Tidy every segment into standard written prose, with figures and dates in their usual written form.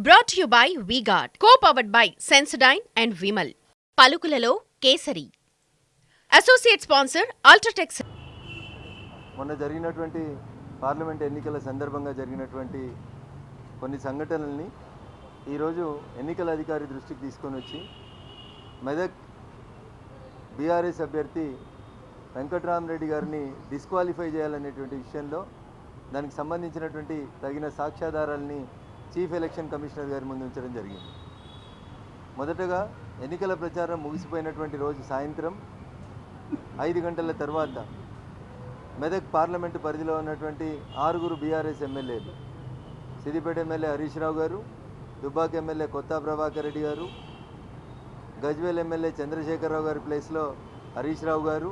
Brought to you by V-Guard, co-powered by Sensodyne and Vimal. పలుకులలో Kesari. Associate sponsor UltraTech. మొన్న జరిగినటువంటి parliament ఎన్నికల సందర్భంగా జరిగినటువంటి కొన్ని సంఘటనల్ని ఈరోజు ఎన్నికల అధికారి దృష్టికి తీసుకొని వచ్చి మెదక్ బీఆర్ఎస్ అభ్యర్థి వెంకట్రామరెడ్డి గారిని డిస్క్వాలిఫై చేయాలనేటువంటి విషయంలో దానికి సంబంధించినటువంటి తగిన సాక్ష్యాధారాలని చీఫ్ ఎలక్షన్ కమిషనర్ గారి ముందు ఉంచడం జరిగింది. మొదటగా ఎన్నికల ప్రచారం ముగిసిపోయినటువంటి రోజు సాయంత్రం 5 గంటల తర్వాత మెదక్ పార్లమెంటు పరిధిలో ఉన్నటువంటి 6 బీఆర్ఎస్ ఎమ్మెల్యేలు, సిద్దిపేట ఎమ్మెల్యే హరీష్ రావు గారు, దుబ్బాక ఎమ్మెల్యే కొత్త ప్రభాకర్ రెడ్డి గారు, గజ్వేల్ ఎమ్మెల్యే చంద్రశేఖరరావు గారి ప్లేస్లో హరీష్ రావు గారు,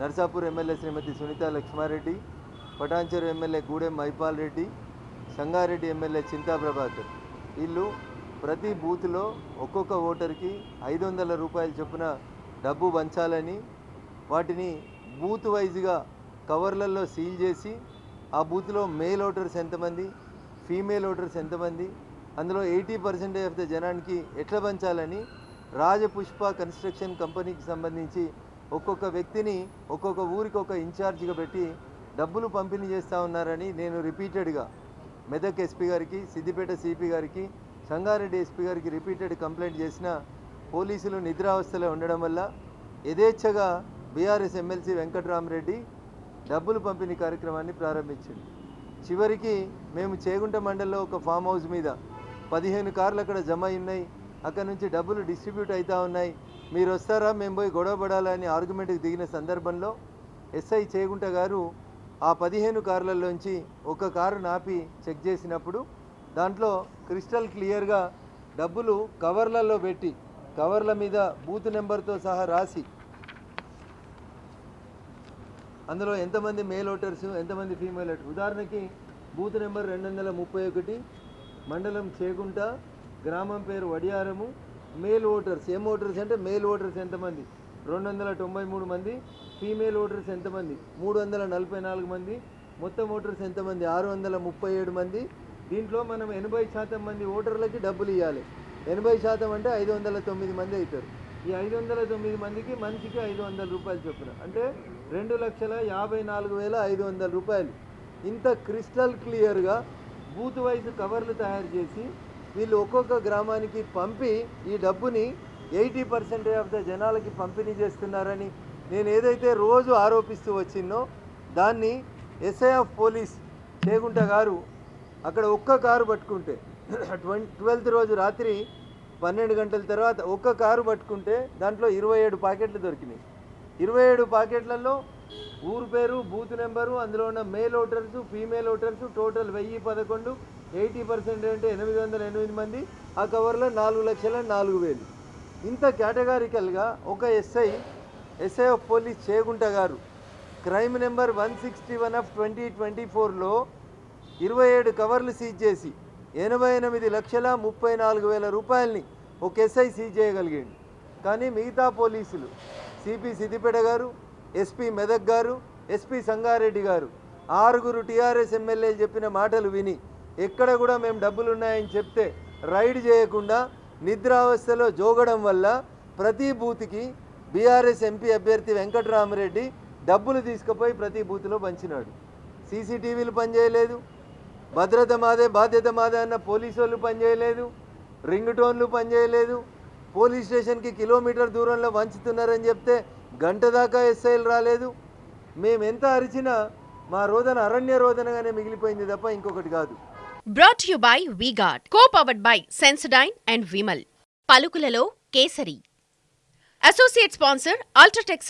నర్సాపూర్ ఎమ్మెల్యే శ్రీమతి సునీత లక్ష్మారెడ్డి, పటాన్చెరు ఎమ్మెల్యే గూడెం మైపాల్ రెడ్డి, సంగారెడ్డి ఎమ్మెల్యే చింతా ప్రభాకర్, వీళ్ళు ప్రతి బూత్లో ఒక్కొక్క ఓటర్కి 500 రూపాయల చొప్పున డబ్బు పంచాలని, వాటిని బూత్ వైజ్గా కవర్లలో సీల్ చేసి ఆ బూత్లో మేల్ ఓటర్స్ ఎంతమంది, ఫీమేల్ ఓటర్స్ ఎంతమంది, అందులో 80% ఆఫ్ ద జనానికి ఎట్లా పంచాలని రాజపుష్ప కన్స్ట్రక్షన్ కంపెనీకి సంబంధించి ఒక్కొక్క వ్యక్తిని ఒక్కొక్క ఊరికి ఒక ఇన్ఛార్జిగా పెట్టి డబ్బులు పంపిణీ చేస్తూ ఉన్నారని నేను రిపీటెడ్గా మెదక్ ఎస్పీ గారికి, సిద్దిపేట సిపి గారికి, సంగారెడ్డి ఎస్పీ గారికి రిపీటెడ్ కంప్లైంట్ చేసిన పోలీసులు నిద్రావస్థలో ఉండడం వల్ల యథేచ్ఛగా బీఆర్ఎస్ ఎమ్మెల్సీ వెంకట్రామరెడ్డి డబ్బులు పంపిణీ కార్యక్రమాన్ని ప్రారంభించింది. చివరికి మేము చేగుంట మండలంలో ఒక ఫామ్ హౌస్ మీద 15 కార్లు అక్కడ జమ ఉన్నాయి, అక్కడ నుంచి డబ్బులు డిస్ట్రిబ్యూట్ అవుతూ ఉన్నాయి, మీరు వస్తారా, మేము పోయి గొడవ పడాలని ఆర్గ్యుమెంట్కి దిగిన సందర్భంలో ఎస్ఐ చేగుంట గారు ఆ 15 కార్లలోంచి ఒక కారు నాపి చెక్ చేసినప్పుడు దాంట్లో క్రిస్టల్ క్లియర్గా డబ్బులు కవర్లలో పెట్టి, కవర్ల మీద బూత్ నెంబర్తో సహా రాసి, అందులో ఎంతమంది మేల్ ఓటర్స్, ఎంతమంది ఫీమేల్ ఓటర్స్, ఉదాహరణకి బూత్ నెంబర్ 231, మండలం చేగుంట, గ్రామం పేరు వడియారము, మేల్ ఓటర్స్, ఏం ఓటర్స్ అంటే మేల్ ఓటర్స్ ఎంతమంది 293 మంది, ఫీమేల్ ఓటర్స్ ఎంతమంది 344 మంది, మొత్తం ఓటర్స్ ఎంతమంది 637 మంది. దీంట్లో మనం 80% మంది ఓటర్లకి డబ్బులు ఇవ్వాలి. 80% అంటే 509 మంది అవుతారు. ఈ 509 మందికి మనిషికి 500 రూపాయలు చొప్పున, అంటే 2,54,500 రూపాయలు. ఇంత క్రిస్టల్ క్లియర్గా బూత్ వైజ్ కవర్లు తయారు చేసి వీళ్ళు ఒక్కొక్క గ్రామానికి పంపి ఈ డబ్బుని 80% ఆఫ్ ద జనాలకి పంపిణీ చేస్తున్నారని నేను ఏదైతే రోజు ఆరోపిస్తూ వచ్చిందో దాన్ని ఎస్ఐ ఆఫ్ పోలీస్ చేగుంట గారు అక్కడ ఒక్క కారు పట్టుకుంటే 12th రోజు రాత్రి 12 గంటల తర్వాత ఒక్క కారు పట్టుకుంటే దాంట్లో 27 ప్యాకెట్లు దొరికినాయి. 27 ప్యాకెట్లలో ఊరు పేరు, బూత్ నెంబరు, అందులో ఉన్న male voters, female voters, total 1011, 80% అంటే 808 మంది, ఆ కవర్లో 4,04,000. ఇంత కేటగారికల్గా ఒక ఎస్ఐ ఆఫ్ పోలీస్ చేగుంట గారు క్రైమ్ నెంబర్ 161 ఆఫ్ 2024లో 27 కవర్లు సీజ్ చేసి 88,34,000 రూపాయలని ఒక ఎస్ఐ సీజ్ చేయగలిగాడు. కానీ మిగతా పోలీసులు సిపి సిద్దిపేట గారు, ఎస్పీ మెదక్ గారు, ఎస్పీ సంగారెడ్డి గారు 6 టీఆర్ఎస్ ఎమ్మెల్యేలు చెప్పిన మాటలు విని ఎక్కడ కూడా మేము డబ్బులు ఉన్నాయని చెప్తే రైడ్ చేయకుండా నిద్రావస్థలో జోగడం వల్ల ప్రతి బూత్కి బీఆర్ఎస్ ఎంపీ అభ్యర్థి వెంకట్రామరెడ్డి డబ్బులు తీసుకుపోయి ప్రతి బూత్లో పంచినాడు. సీసీటీవీలు పనిచేయలేదు, భద్రత మాదే బాధ్యత మాదే అన్న పోలీసు వాళ్ళు పనిచేయలేదు, రింగ్ టోన్లు పనిచేయలేదు, పోలీస్ స్టేషన్కి కిలోమీటర్ దూరంలో వంచుతున్నారని చెప్తే గంట దాకా ఎస్ఐలు రాలేదు. మేము ఎంత అరిచినా మా రోదన అరణ్య రోదనగానే మిగిలిపోయింది తప్ప ఇంకొకటి కాదు. Brought to you by V-Guard, co-powered by Sensodyne and Vimal. పలుకులలో కేసరి. Associate sponsor UltraTech.